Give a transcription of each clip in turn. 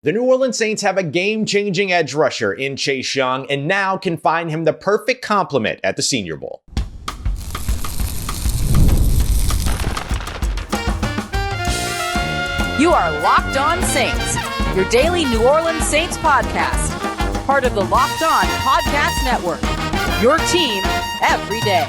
The New Orleans Saints have a game-changing edge rusher in Chase Young and now can find him the perfect complement at the Senior Bowl. You are Locked On Saints, your daily New Orleans Saints podcast. Part of the Locked On Podcast Network, your team every day.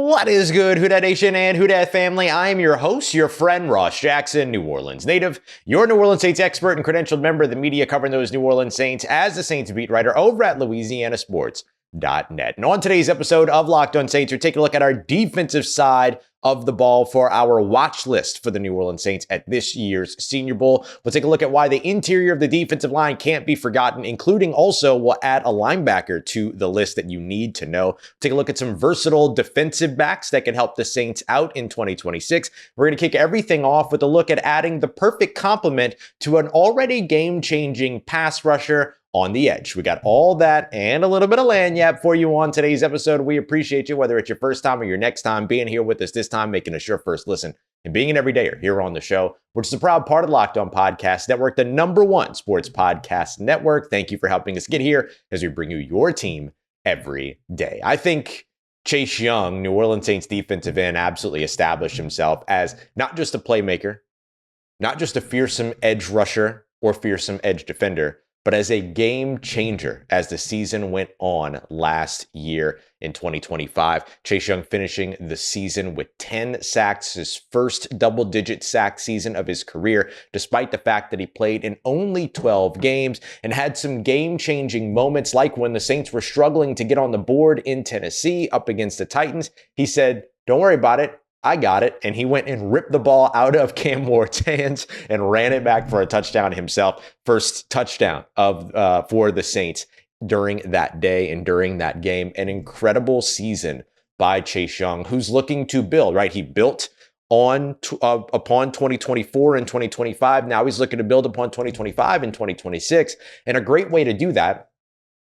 What is good, Who Dat Nation and Who Dat family? I am your host, your friend Ross Jackson, New Orleans native, your New Orleans Saints expert and credentialed member of the media covering those New Orleans Saints as the Saints beat writer over at LouisianaSports.net. And on today's episode of Locked On Saints, we're taking a look at our defensive side of the ball for our watch list for the New Orleans Saints at this year's Senior Bowl. We'll take a look at why the interior of the defensive line can't be forgotten, including also we'll add a linebacker to the list that you need to know. Take a look at some versatile defensive backs that can help the Saints out in 2026. We're going to kick everything off with a look at adding the perfect complement to an already game-changing pass rusher on the edge. We got all that and a little bit of lanyap for you on today's episode. We appreciate you, whether it's your first time or your next time, being here with us this time, making us your first listen, and being an everydayer here on the show, which is a proud part of Locked On Podcast Network, the #1 sports podcast network. Thank you for helping us get here as we bring you your team every day. I think Chase Young, New Orleans Saints defensive end, absolutely established himself as not just a playmaker, not just a fearsome edge rusher or fearsome edge defender, but as a game changer as the season went on last year in 2025. Chase Young finishing the season with 10 sacks, his first double-digit sack season of his career, despite the fact that he played in only 12 games and had some game-changing moments, like when the Saints were struggling to get on the board in Tennessee up against the Titans. He said, "Don't worry about it. I got it." And he went and ripped the ball out of Cam Ward's hands and ran it back for a touchdown himself. First touchdown for the Saints during that day and during that game. An incredible season by Chase Young, who's looking to build, right? He built upon 2024 and 2025. Now he's looking to build upon 2025 and 2026. And a great way to do that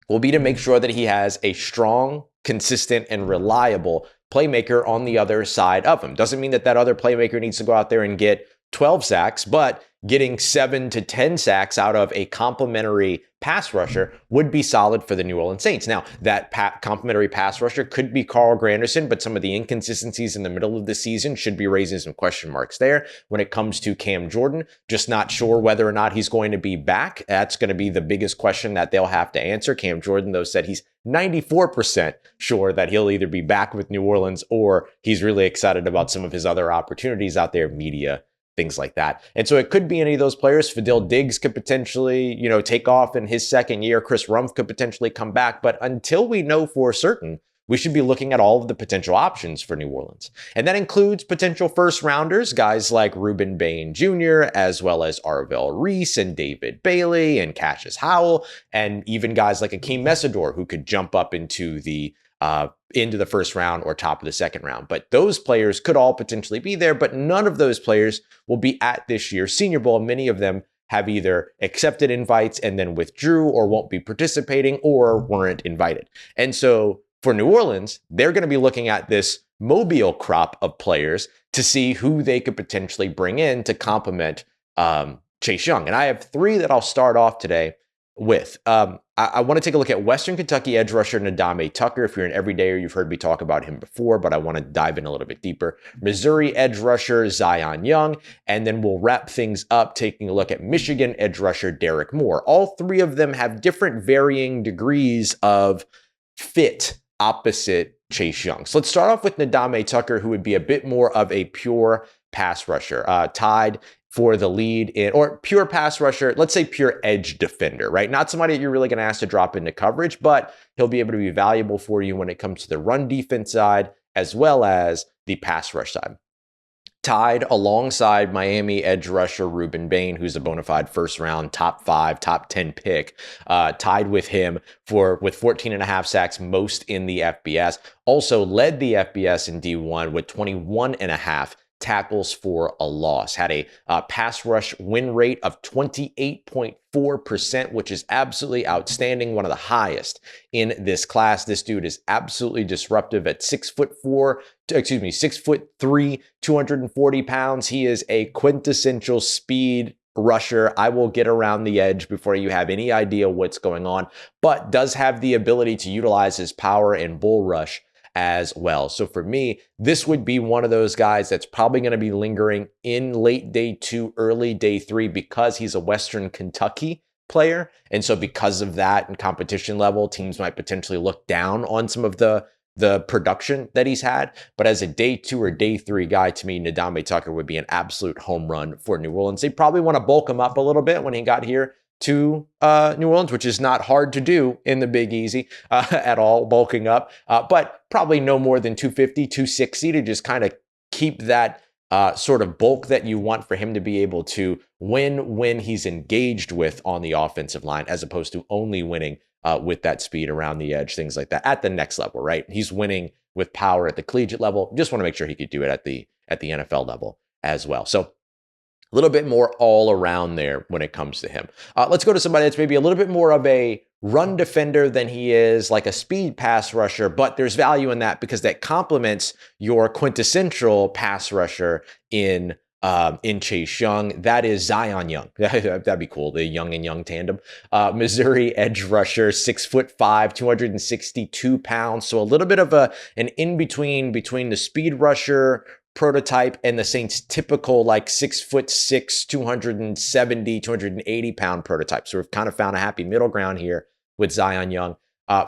will be to make sure that he has a strong, consistent, and reliable playmaker on the other side of him. Doesn't mean that that other playmaker needs to go out there and get 12 sacks, but getting 7 to 10 sacks out of a complementary pass rusher would be solid for the New Orleans Saints. Now, that complementary pass rusher could be Carl Granderson, but some of the inconsistencies in the middle of the season should be raising some question marks there. When it comes to Cam Jordan, just not sure whether or not he's going to be back. That's going to be the biggest question that they'll have to answer. Cam Jordan, though, said he's 94% sure that he'll either be back with New Orleans or he's really excited about some of his other opportunities out there, media, things like that. And so it could be any of those players. Fadil Diggs could potentially, take off in his second year. Chris Rumph could potentially come back. But until we know for certain, we should be looking at all of the potential options for New Orleans. And that includes potential first rounders, guys like Ruben Bain Jr., as well as Arvell Reese and David Bailey and Cassius Howell, and even guys like Akeem Messidor, who could jump up into the first round or top of the second round. But those players could all potentially be there, but none of those players will be at this year's Senior Bowl. Many of them have either accepted invites and then withdrew or won't be participating or weren't invited. And so for New Orleans, they're going to be looking at this Mobile crop of players to see who they could potentially bring in to complement Chase Young. And I have 3 that I'll start off today with. I want to take a look at Western Kentucky edge rusher Nadame Tucker. If you're an everydayer, you've heard me talk about him before, but I want to dive in a little bit deeper. Missouri edge rusher Zion Young, and then we'll wrap things up taking a look at Michigan edge rusher Derrick Moore. All 3 of them have different varying degrees of fit opposite Chase Young. So let's start off with Nadame Tucker, who would be a bit more of a pure pass rusher, tied for the lead in, or pure pass rusher, let's say pure edge defender, right? Not somebody that you're really going to ask to drop into coverage, but he'll be able to be valuable for you when it comes to the run defense side, as well as the pass rush side. Tied alongside Miami edge rusher Ruben Bain, who's a bona fide first round, top 5, top 10 pick, tied with him with 14 and a half sacks, most in the FBS. Also led the FBS in D1 with 21 and a half tackles for a loss, had a pass rush win rate of 28.4%, which is absolutely outstanding, one of the highest in this class. This dude is absolutely disruptive at 6'3", 240 pounds. He is a quintessential speed rusher. I will get around the edge before you have any idea what's going on, but does have the ability to utilize his power and bull rush as well. So for me, this would be one of those guys that's probably going to be lingering in late day 2, early day 3, because he's a Western Kentucky player. And so because of that and competition level, teams might potentially look down on some of the production that he's had. But as a day 2 or day 3 guy, to me, Nadame Tucker would be an absolute home run for New Orleans. They probably want to bulk him up a little bit when he got here to New Orleans, which is not hard to do in the Big Easy at all, bulking up, but probably no more than 250, 260 to just kind of keep that sort of bulk that you want for him to be able to win when he's engaged with on the offensive line, as opposed to only winning with that speed around the edge, things like that at the next level, right? He's winning with power at the collegiate level. Just want to make sure he could do it at the NFL level as well. So a little bit more all around there when it comes to him. Let's go to somebody that's maybe a little bit more of a run defender than he is like a speed pass rusher, but there's value in that because that complements your quintessential pass rusher in Chase Young. That is Zion Young. That'd be cool. The Young and Young tandem. Missouri edge rusher, 6'5", 262 pounds. So a little bit of an in-between between the speed rusher prototype and the Saints typical like 6'6", 270, 280 pound prototype. So we've kind of found a happy middle ground here with Zion Young.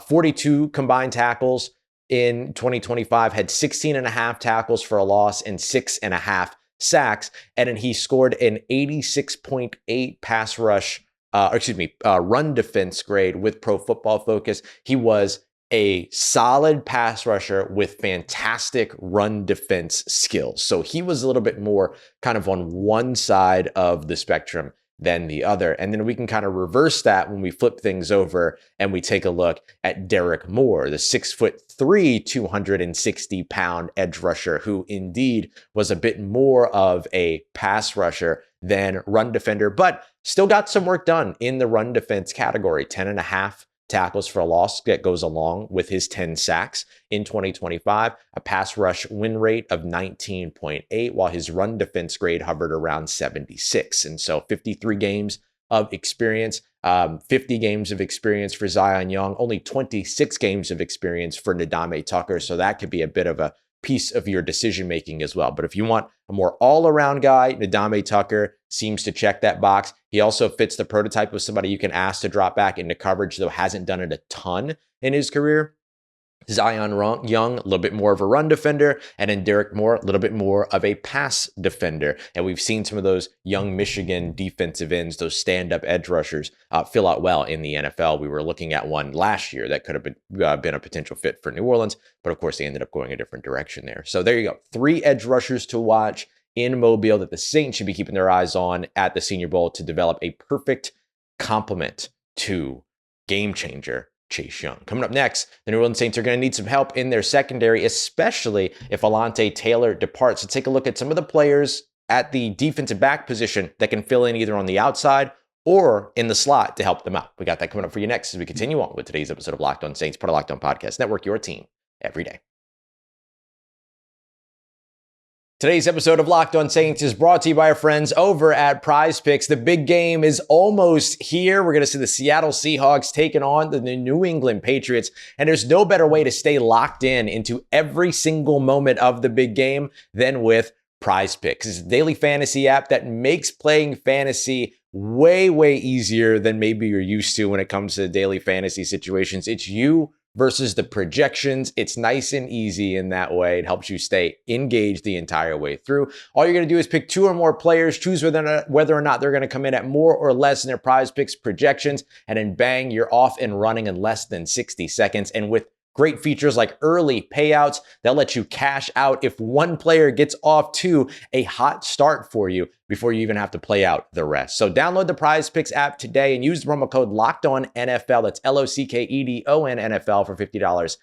42 combined tackles in 2025, had 16 and a half tackles for a loss and 6.5 sacks. And then he scored an 86.8 pass rush, run defense grade with Pro Football Focus. He was a solid pass rusher with fantastic run defense skills. So he was a little bit more kind of on one side of the spectrum than the other. And then we can kind of reverse that when we flip things over and we take a look at Derrick Moore, the 6'3", 260 pound edge rusher, who indeed was a bit more of a pass rusher than run defender, but still got some work done in the run defense category. 10.5 tackles for a loss that goes along with his 10 sacks in 2025, a pass rush win rate of 19.8, while his run defense grade hovered around 76. And so 53 games of experience, 50 games of experience for Zion Young, only 26 games of experience for Nadame Tucker. So that could be a bit of a piece of your decision making as well. But if you want a more all-around guy, Nadame Tucker seems to check that box. He also fits the prototype of somebody you can ask to drop back into coverage, though hasn't done it a ton in his career. Zion Young, a little bit more of a run defender, and then Derrick Moore, a little bit more of a pass defender. And we've seen some of those young Michigan defensive ends, those stand-up edge rushers, fill out well in the NFL. We were looking at one last year that could have been a potential fit for New Orleans, but of course they ended up going a different direction there. So there you go. 3 edge rushers to watch in Mobile that the Saints should be keeping their eyes on at the Senior Bowl to develop a perfect complement to game changer Chase Young. Coming up next, the New Orleans Saints are going to need some help in their secondary, especially if Alontae Taylor departs. So take a look at some of the players at the defensive back position that can fill in either on the outside or in the slot to help them out. We got that coming up for you next as we continue on with today's episode of Locked On Saints, part of Locked On Podcast Network, your team every day. Today's episode of Locked On Saints is brought to you by our friends over at Prize Picks. The big game is almost here. We're going to see the Seattle Seahawks taking on the New England Patriots, and there's no better way to stay locked into every single moment of the big game than with Prize Picks. It's a daily fantasy app that makes playing fantasy way, way easier than maybe you're used to when it comes to daily fantasy situations. It's you versus the projections. It's nice and easy in that way. It helps you stay engaged the entire way through. All you're going to do is pick 2 or more players, choose whether or not they're going to come in at more or less in their Prize Picks projections, and then bang, you're off and running in less than 60 seconds. And with Great features like early payouts that let you cash out if one player gets off to a hot start for you before you even have to play out the rest. So download the Prize Picks app today and use the promo code LOCKEDONNFL. That's LOCKEDON NFL for $50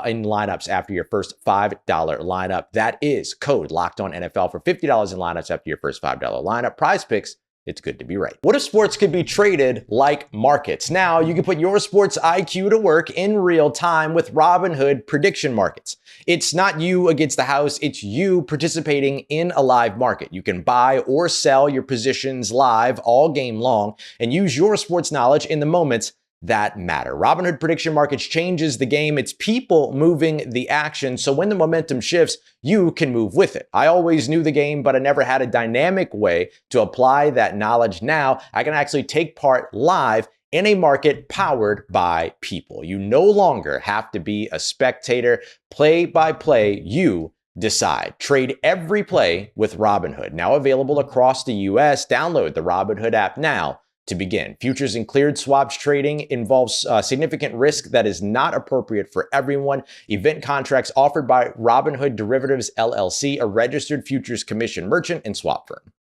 in lineups after your first $5 lineup. That is code LOCKEDONNFL for $50 in lineups after your first $5 lineup. Prize Picks. It's good to be right. What if sports could be traded like markets? Now you can put your sports IQ to work in real time with Robinhood prediction markets. It's not you against the house. It's you participating in a live market. You can buy or sell your positions live all game long and use your sports knowledge in the moments that matter. Robinhood prediction markets changes the game. It's people moving the action. So when the momentum shifts, you can move with it. I always knew the game, but I never had a dynamic way to apply that knowledge. Now I can actually take part live in a market powered by people. You no longer have to be a spectator. Play by play, you decide. Trade every play with Robinhood. Now available across the US. Download the Robinhood app now to begin. Futures and cleared swaps trading involves significant risk that is not appropriate for everyone. Event contracts offered by Robinhood Derivatives LLC, a registered futures commission merchant and swap firm.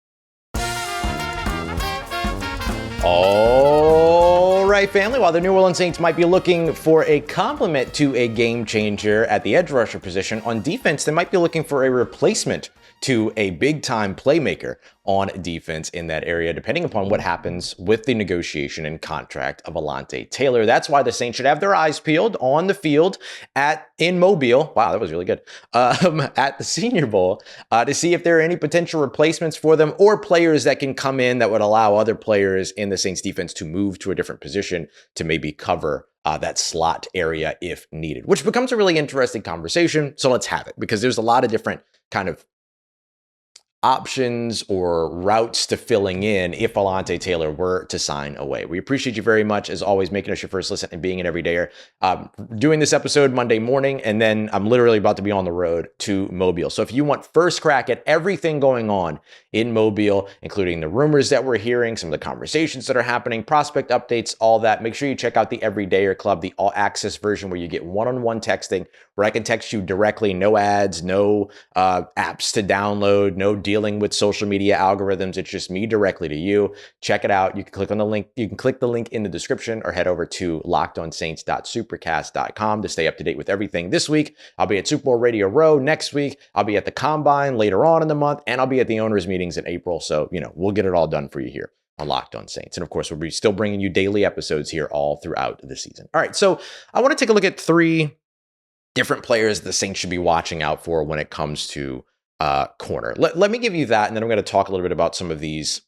All right, family. While the New Orleans Saints might be looking for a complement to a game changer at the edge rusher position, on defense, they might be looking for a replacement to a big-time playmaker on defense in that area, depending upon what happens with the negotiation and contract of Alontae Taylor. That's why the Saints should have their eyes peeled on the field in Mobile. Wow, that was really good. At the Senior Bowl to see if there are any potential replacements for them or players that can come in that would allow other players in the Saints defense to move to a different position to maybe cover that slot area if needed, which becomes a really interesting conversation. So let's have it, because there's a lot of different kind of options or routes to filling in if Alontae Taylor were to sign away. We appreciate you very much, as always, making us your first listen and being an everydayer. Doing this episode Monday morning, and then I'm literally about to be on the road to Mobile. So if you want first crack at everything going on in Mobile, including the rumors that we're hearing, some of the conversations that are happening, prospect updates, all that, make sure you check out the Everydayer Club, the all access version where you get one-on-one texting, where I can text you directly, no ads, no apps to download, no dealing with social media algorithms. It's just me directly to you. Check it out. You can click on the link. You can click the link in the description or head over to lockedonsaints.supercast.com to stay up to date with everything this week. I'll be at Super Bowl Radio Row next week. I'll be at the Combine later on in the month, and I'll be at the owners meetings in April. So, we'll get it all done for you here on Locked On Saints. And of course, we'll be still bringing you daily episodes here all throughout the season. All right. So I want to take a look at 3 different players the Saints should be watching out for when it comes to corner. Let me give you that, and then I'm going to talk a little bit about some of these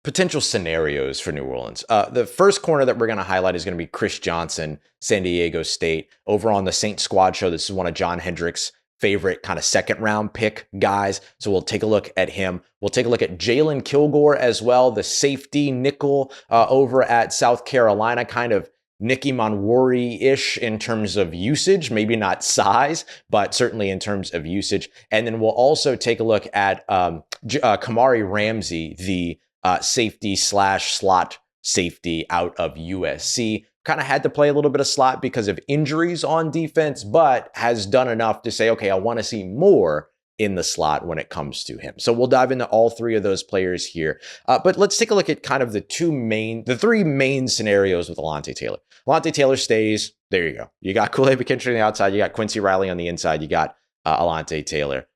potential scenarios for New Orleans. The first corner that we're going to highlight is going to be Chris Johnson, San Diego State. Over on the Saints Squad Show, this is one of John Hendrick's favorite kind of second round pick guys. So we'll take a look at him. We'll take a look at Jalen Kilgore as well, the safety nickel over at South Carolina, kind of Nicky Monwori-ish in terms of usage, maybe not size, but certainly in terms of usage. And then we'll also take a look at Kamari Ramsey, the safety / slot safety out of USC. Kind of had to play a little bit of slot because of injuries on defense, but has done enough to say, okay, I want to see more in the slot when it comes to him. So we'll dive into all 3 of those players here. But let's take a look at kind of the 3 main scenarios with Alontae Taylor. Alontae Taylor stays. There you go. You got Kool-Aid McKinstry on the outside. You got Quincy Riley on the inside. You got Alontae Taylor.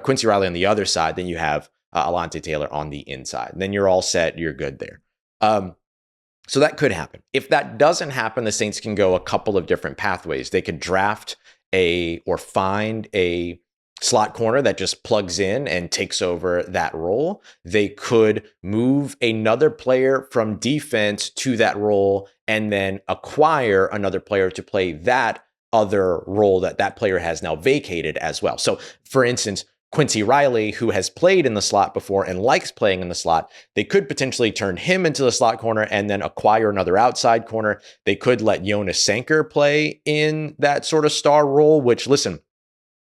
Quincy Riley on the other side. Then you have Alontae Taylor on the inside. And then you're all set. You're good there. So that could happen. If that doesn't happen, the Saints can go a couple of different pathways. They could draft or find a slot corner that just plugs in and takes over that role. They could move another player from defense to that role and then acquire another player to play that other role that player has now vacated as well. So for instance, Quincy Riley, who has played in the slot before and likes playing in the slot, they could potentially turn him into the slot corner and then acquire another outside corner. They could let Jonas Sanker play in that sort of star role, which, listen,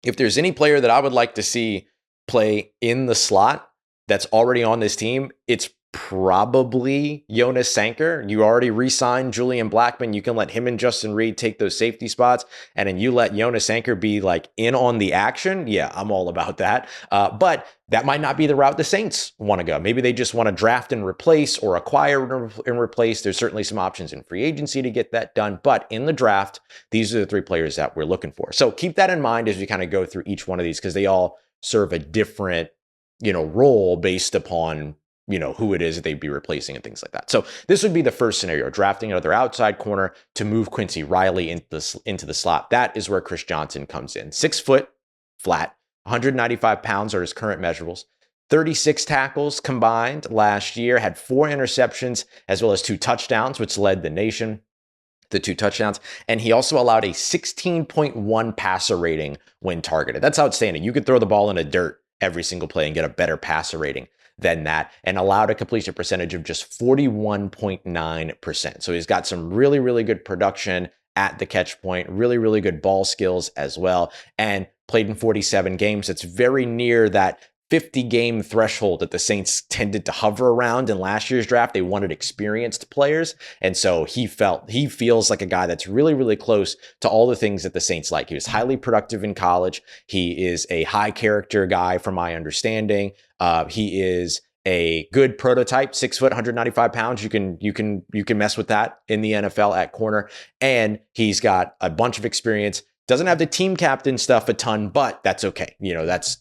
if there's any player that I would like to see play in the slot that's already on this team, it's probably Jonas Sanker. You already re-signed Julian Blackmon. You can let him and Justin Reed take those safety spots, and then you let Jonas Sanker be like in on the action. Yeah, I'm all about that. But that might not be the route the Saints want to go. Maybe they just want to draft and replace or acquire and replace. There's certainly some options in free agency to get that done. But in the draft, these are the 3 players that we're looking for. So keep that in mind as we kind of go through each one of these, because they all serve a different, role based upon who it is that they'd be replacing and things like that. So this would be the first scenario, drafting another outside corner to move Quincy Riley into the slot. That is where Chris Johnson comes in. 6 foot, flat, 195 pounds are his current measurables. 36 tackles combined last year, had 4 interceptions as well as 2 touchdowns, which led the nation. The 2 touchdowns. And he also allowed a 16.1 passer rating when targeted. That's outstanding. You could throw the ball in the dirt every single play and get a better passer rating than that, and allowed a completion percentage of just 41.9%. So he's got some really, really good production at the catch point, really, really good ball skills as well, and played in 47 games. It's very near that 50 game threshold that the Saints tended to hover around in last year's draft. They wanted experienced players. And so he feels like a guy that's really, really close to all the things that the Saints like. He was highly productive in college. He is a high character guy from my understanding. He is a good prototype, 6 foot, 195 pounds. You can mess with that in the NFL at corner. And he's got a bunch of experience. Doesn't have the team captain stuff a ton, but that's okay.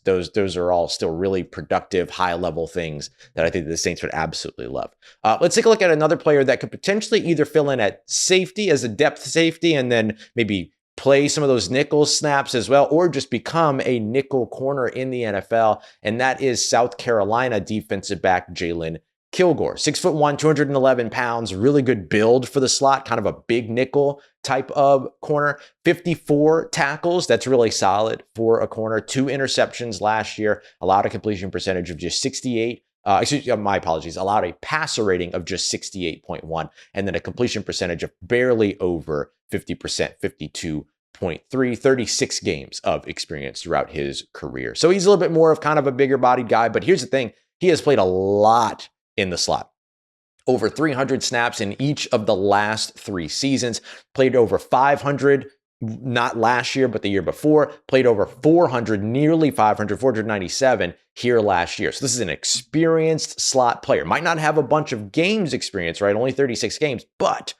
Those are all still really productive, high level things that I think the Saints would absolutely love. Let's take a look at another player that could potentially either fill in at safety as a depth safety and then maybe play some of those nickel snaps as well, or just become a nickel corner in the NFL. And that is South Carolina defensive back Jalen Kilgore. 6'1", 211 pounds, really good build for the slot, kind of a big nickel type of corner. 54 tackles, that's really solid for a corner. 2 interceptions last year, allowed a completion percentage of just 68. My apologies, allowed a passer rating of just 68.1, and then a completion percentage of barely over 50%, 52.3, 36 games of experience throughout his career. So he's a little bit more of kind of a bigger bodied guy, but here's the thing, he has played a lot in the slot. Over 300 snaps in each of the last 3 seasons, played over 500, not last year, but the year before, played over 400, nearly 500, 497 here last year. So this is an experienced slot player. Might not have a bunch of games experience, right? Only 36 games, but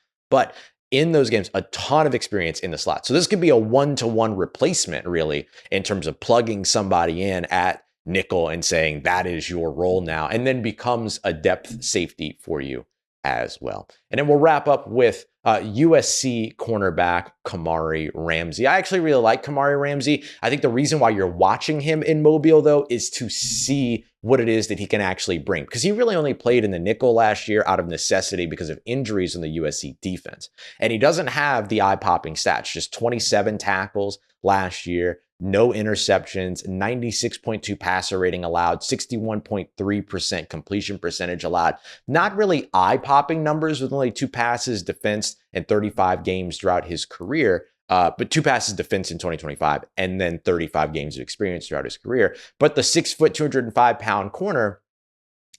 in those games, a ton of experience in the slot. So this could be a 1-to-1 replacement, really, in terms of plugging somebody in at nickel and saying that is your role now, and then becomes a depth safety for you as well. And then we'll wrap up with USC cornerback Kamari Ramsey. I actually really like Kamari Ramsey. I think the reason why you're watching him in Mobile, though, is to see what it is that he can actually bring, because he really only played in the nickel last year out of necessity because of injuries in the USC defense. And he doesn't have the eye-popping stats, just 27 tackles last year, no interceptions, 96.2 passer rating allowed, 61.3% completion percentage allowed. Not really eye-popping numbers with only 2 passes defensed in 35 games throughout his career, but 2 passes defense in 2025 and then 35 games of experience throughout his career. But the 6 foot, 205 pound corner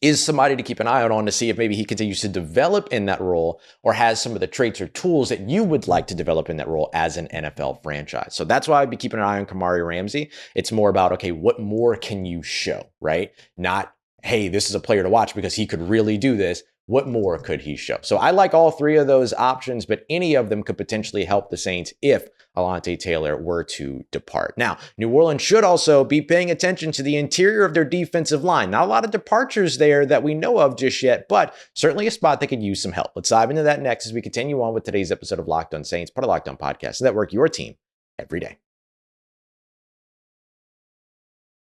is somebody to keep an eye out on to see if maybe he continues to develop in that role or has some of the traits or tools that you would like to develop in that role as an NFL franchise. So that's why I'd be keeping an eye on Kamari Ramsey. It's more about, okay, what more can you show, right? Not, hey, this is a player to watch because he could really do this. What more could he show? So I like all 3 of those options, but any of them could potentially help the Saints if Alontae Taylor were to depart. Now, New Orleans should also be paying attention to the interior of their defensive line. Not a lot of departures there that we know of just yet, but certainly a spot that could use some help. Let's dive into that next as we continue on with today's episode of Locked On Saints, part of Locked On Podcast Network, your team every day.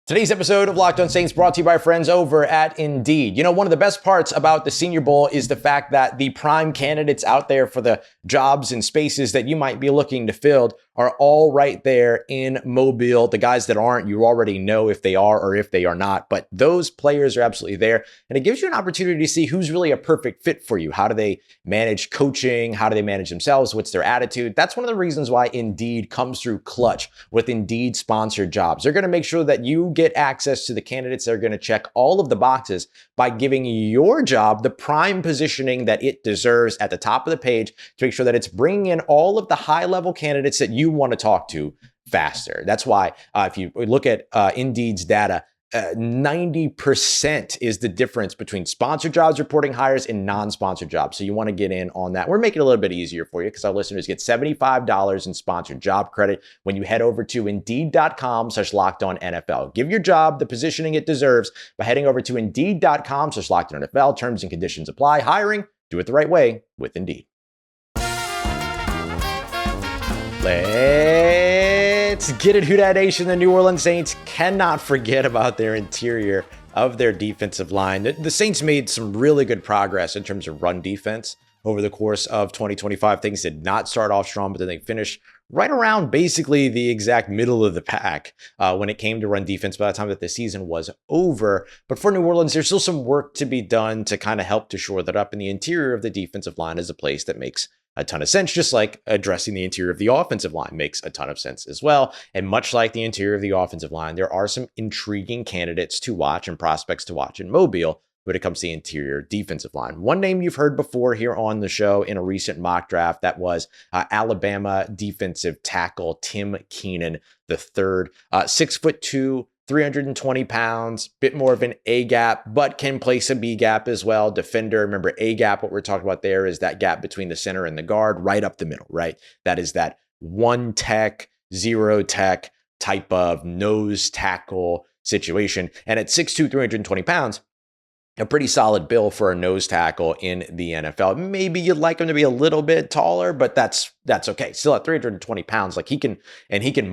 Today's episode of Locked On Saints brought to you by friends over at Indeed. You know, one of the best parts about the Senior Bowl is the fact that the prime candidates out there for the jobs and spaces that you might be looking to fill are all right there in Mobile. The guys that aren't, you already know if they are or if they are not, but those players are absolutely there. And it gives you an opportunity to see who's really a perfect fit for you. How do they manage coaching? How do they manage themselves? What's their attitude? That's one of the reasons why Indeed comes through clutch with Indeed sponsored jobs. They're going to make sure that you get access to the candidates that are going to check all of the boxes by giving your job the prime positioning that it deserves at the top of the page to make sure that it's bringing in all of the high-level candidates that you want to talk to faster. That's why if you look at Indeed's data, 90% is the difference between sponsored jobs reporting hires and non-sponsored jobs. So you want to get in on that. We're making it a little bit easier for you because our listeners get $75 in sponsored job credit when you head over to Indeed.com/LockedOnNFL. Give your job the positioning it deserves by heading over to Indeed.com/LockedOnNFL. Terms and conditions apply. Hiring, do it the right way with Indeed. Let's get it, Who Dat Nation. The New Orleans Saints cannot forget about their interior of their defensive line. The Saints made some really good progress in terms of run defense over the course of 2025. Things did not start off strong, but then they finished right around basically the exact middle of the pack when it came to run defense by the time that the season was over. But for New Orleans, there's still some work to be done to kind of help to shore that up. And the interior of the defensive line is a place that makes a ton of sense, just like addressing the interior of the offensive line makes a ton of sense as well. And much like the interior of the offensive line, there are some intriguing candidates to watch and prospects to watch in Mobile when it comes to the interior defensive line. One name you've heard before here on the show in a recent mock draft, that was Alabama defensive tackle Tim Keenan III, 6'2", 320 pounds, bit more of an A gap, but can play some B gap as well. Defender, remember A gap, what we're talking about there is that gap between the center and the guard, right up the middle, right? That is that one tech, zero tech type of nose tackle situation. And at 6'2", 320 pounds, a pretty solid bill for a nose tackle in the NFL. Maybe you'd like him to be a little bit taller, but that's okay. Still at 320 pounds, like he can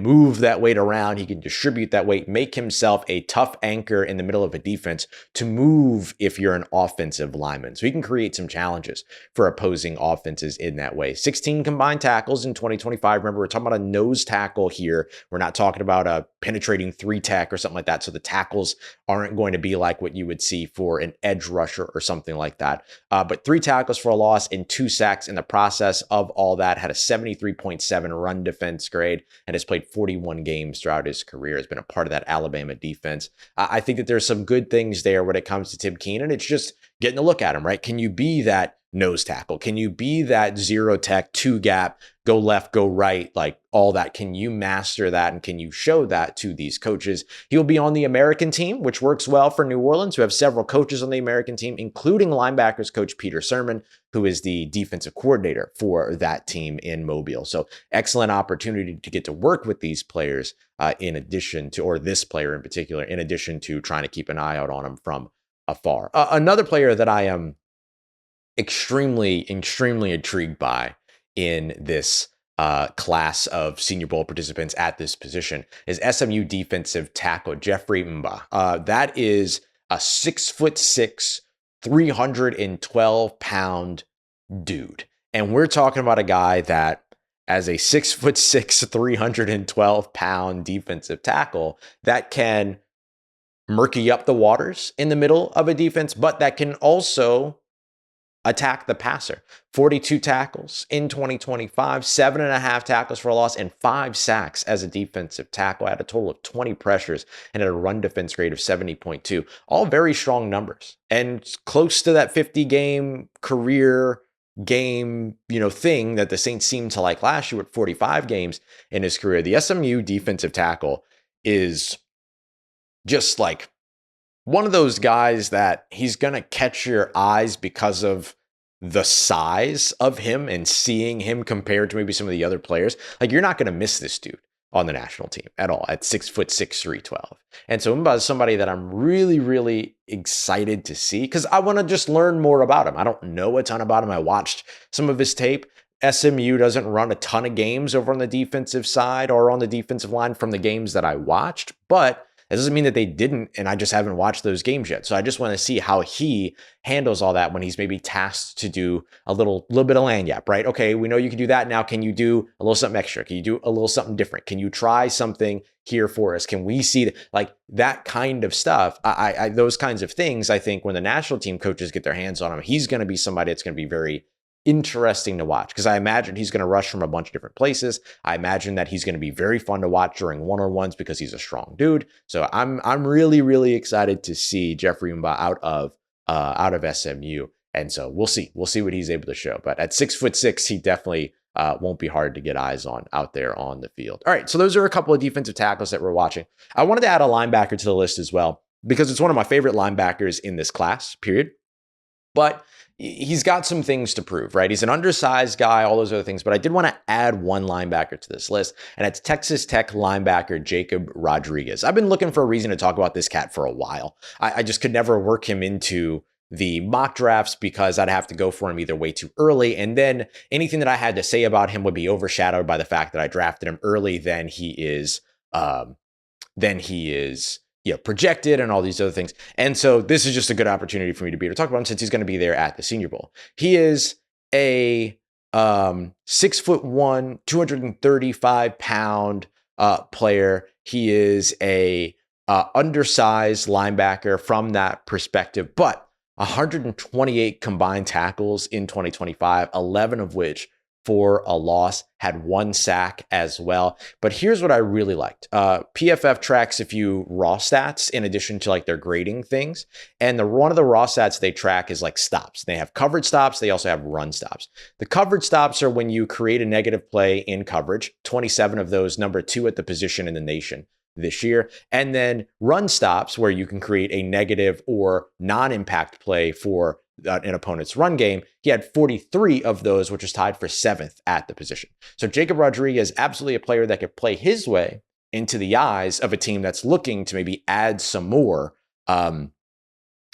move that weight around. He can distribute that weight, make himself a tough anchor in the middle of a defense to move if you're an offensive lineman. So he can create some challenges for opposing offenses in that way. 16 combined tackles in 2025. Remember, we're talking about a nose tackle here. We're not talking about a penetrating 3-tech or something like that. So the tackles aren't going to be like what you would see for an edge rusher or something like that. But 3 tackles for a loss and 2 sacks in the process of all that. Had a 73.7 run defense grade and has played 41 games throughout his career. Has been a part of that Alabama defense. I think that there's some good things there when it comes to Tim Keenan. It's just getting a look at him, right? Can you be that nose tackle? Can you be that zero tech 2 gap, go left, go right, like all that? Can you master that? And can you show that to these coaches? He'll be on the American team, which works well for New Orleans, who have several coaches on the American team, including linebackers coach Peter Sermon, who is the defensive coordinator for that team in Mobile. So excellent opportunity to get to work with these players in addition to, or this player in particular, in addition to trying to keep an eye out on him from afar. Another player that I am extremely intrigued by in this class of Senior Bowl participants at this position is SMU defensive tackle Jeffrey Mba. That is a 6'6", 312-pound dude. And we're talking about a guy that, as a 6'6", 312-pound defensive tackle, that can murky up the waters in the middle of a defense, but that can also attack the passer. 42 tackles in 2025, 7.5 tackles for a loss, and 5 sacks as a defensive tackle. Had a total of 20 pressures and had a run defense grade of 70.2. All very strong numbers and close to that 50-game career game, thing that the Saints seemed to like last year with 45 games in his career. The SMU defensive tackle is just like one of those guys that he's going to catch your eyes because of the size of him and seeing him compared to maybe some of the other players. Like, you're not going to miss this dude on the national team at all at 6'6", 312. And so Mba is somebody that I'm really excited to see because I want to just learn more about him. I don't know a ton about him. I watched some of his tape. SMU doesn't run a ton of games over on the defensive side or on the defensive line from the games that I watched, but It doesn't mean that they didn't, and I just haven't watched those games yet. So I just want to see how he handles all that when he's maybe tasked to do a little bit of lanyap, right? Okay, we know you can do that now. Can you do a little something extra? Can you do a little something different? Can you try something here for us? Can we see like that kind of stuff? Those kinds of things, I think when the national team coaches get their hands on him, he's going to be somebody that's going to be very interesting to watch, because I imagine he's going to rush from a bunch of different places. I imagine that he's going to be very fun to watch during one-on-ones because he's a strong dude. So I'm really, really excited to see Jeffrey Umba out of SMU. And so we'll see what he's able to show. But at 6'6", he definitely won't be hard to get eyes on out there on the field. All right, so those are a couple of defensive tackles that we're watching. I wanted to add a linebacker to the list as well, because it's one of my favorite linebackers in this class, period. But he's got some things to prove, right? He's an undersized guy, all those other things. But I did want to add one linebacker to this list, and it's Texas Tech linebacker Jacob Rodriguez. I've been looking for a reason to talk about this cat for a while. I just could never work him into the mock drafts because I'd have to go for him either way too early, and then anything that I had to say about him would be overshadowed by the fact that I drafted him early than he is projected and all these other things. And so this is just a good opportunity for me to be able to talk about him since he's going to be there at the Senior Bowl. He is a 6'1", 235 pound player. He is a undersized linebacker from that perspective, but 128 combined tackles in 2025, 11 of which for a loss, had 1 sack as well. But here's what I really liked. PFF tracks a few raw stats in addition to like their grading things. And one of the raw stats they track is like stops. They have coverage stops. They also have run stops. The coverage stops are when you create a negative play in coverage, 27 of those, number 2 at the position in the nation this year. And then run stops where you can create a negative or non-impact play for an opponent's run game. He had 43 of those, which is tied for 7th at the position. So Jacob Rodriguez is absolutely a player that could play his way into the eyes of a team that's looking to maybe add some more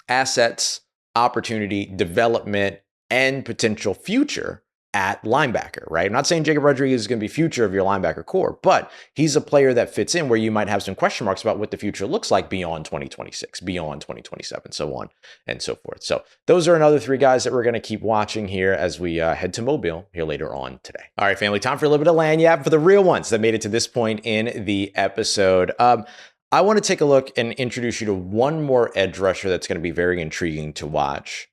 assets, opportunity, development, and potential future at linebacker, right? I'm not saying Jacob Rodriguez is going to be future of your linebacker core, but he's a player that fits in where you might have some question marks about what the future looks like beyond 2026, beyond 2027, so on and so forth. So those are another 3 guys that we're going to keep watching here as we head to Mobile here later on today. All right, family, time for a little bit of lanyap for the real ones that made it to this point in the episode. I want to take a look and introduce you to one more edge rusher that's going to be very intriguing to watch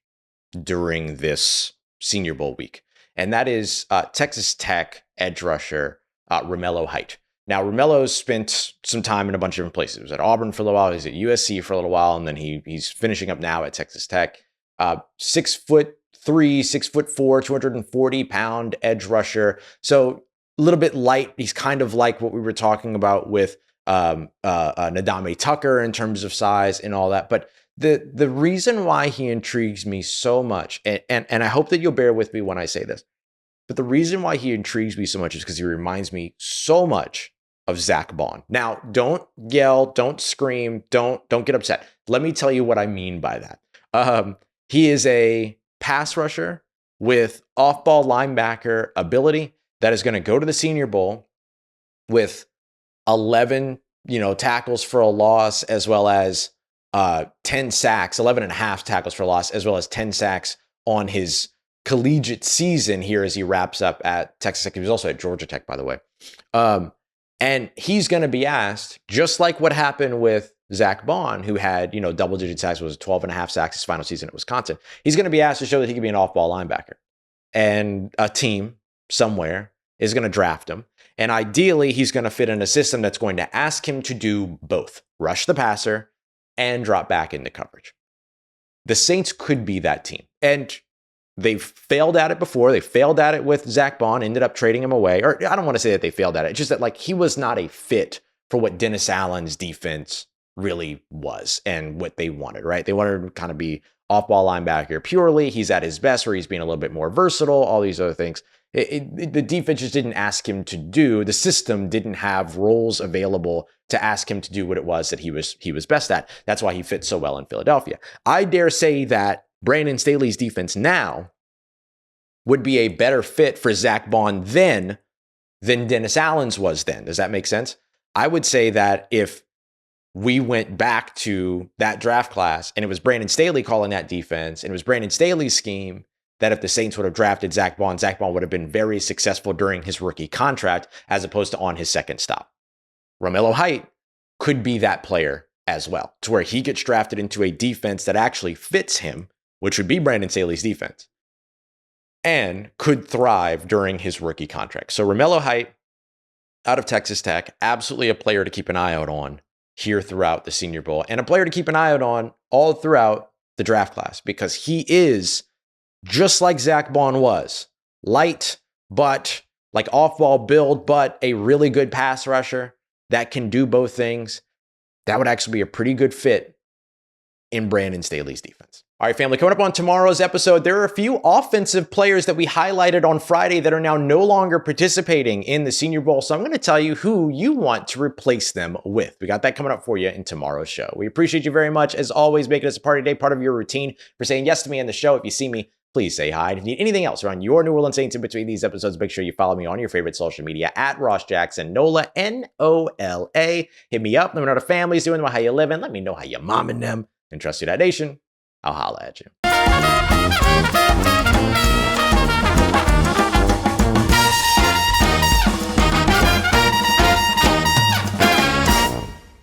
during this Senior Bowl week. And that is Texas Tech edge rusher Romello Height. Now, Romello's spent some time in a bunch of different places. He was at Auburn for a little while. He's at USC for a little while, and then he's finishing up now at Texas Tech. 6'3", 6'4", 240 pound edge rusher. So a little bit light. He's kind of like what we were talking about with Nadame Tucker in terms of size and all that. But the reason why he intrigues me so much, and I hope that you'll bear with me when I say this, but the reason why he intrigues me so much is because he reminds me so much of Zach Bond. Now, don't yell, don't scream, don't get upset. Let me tell you what I mean by that. He is a pass rusher with off-ball linebacker ability that is going to go to the Senior Bowl with 11, tackles for a loss, as well as 10 sacks, 11 and a half tackles for loss, as well as 10 sacks on his collegiate season here as he wraps up at Texas Tech. He was also at Georgia Tech, by the way. And he's going to be asked, just like what happened with Zach Bond, who had, double-digit sacks, was 12 and a half sacks his final season at Wisconsin. He's going to be asked to show that he can be an off-ball linebacker. And a team somewhere is going to draft him. And ideally, he's going to fit in a system that's going to ask him to do both, rush the passer and drop back into coverage. The Saints could be that team. And they've failed at it before. They failed at it with Zach Bond, ended up trading him away. Or I don't want to say that they failed at it. It's just that he was not a fit for what Dennis Allen's defense really was and what they wanted, right? They wanted to kind of be off-ball linebacker purely. He's at his best where he's being a little bit more versatile, all these other things. The defense just didn't ask him to do. The system didn't have roles available to ask him to do what it was that he was best at. That's why he fits so well in Philadelphia. I dare say that Brandon Staley's defense now would be a better fit for Zach Bond then than Dennis Allen's was then. Does that make sense? I would say that if we went back to that draft class and it was Brandon Staley calling that defense, and it was Brandon Staley's scheme, that if the Saints would have drafted Zach Bond would have been very successful during his rookie contract as opposed to on his second stop. Romello Height could be that player as well, to where he gets drafted into a defense that actually fits him, which would be Brandon Staley's defense, and could thrive during his rookie contract. So Romello Height out of Texas Tech, absolutely a player to keep an eye out on here throughout the Senior Bowl, and a player to keep an eye out on all throughout the draft class, because he is just like Zach Bond was, light, but like off-ball build, but a really good pass rusher that can do both things. That would actually be a pretty good fit in Brandon Staley's defense. All right, family, coming up on tomorrow's episode, there are a few offensive players that we highlighted on Friday that are now no longer participating in the Senior Bowl. So I'm going to tell you who you want to replace them with. We got that coming up for you in tomorrow's show. We appreciate you very much, as always, making us a part of the day, part of your routine, for saying yes to me in the show. If you see me, please say hi. If you need anything else around your New Orleans Saints in between these episodes, make sure you follow me on your favorite social media at Ross Jackson Nola, Nola. Hit me up. Let me know how the family's doing, how you living. Let me know how your mom and them. And trust you, that nation. I'll holla at you.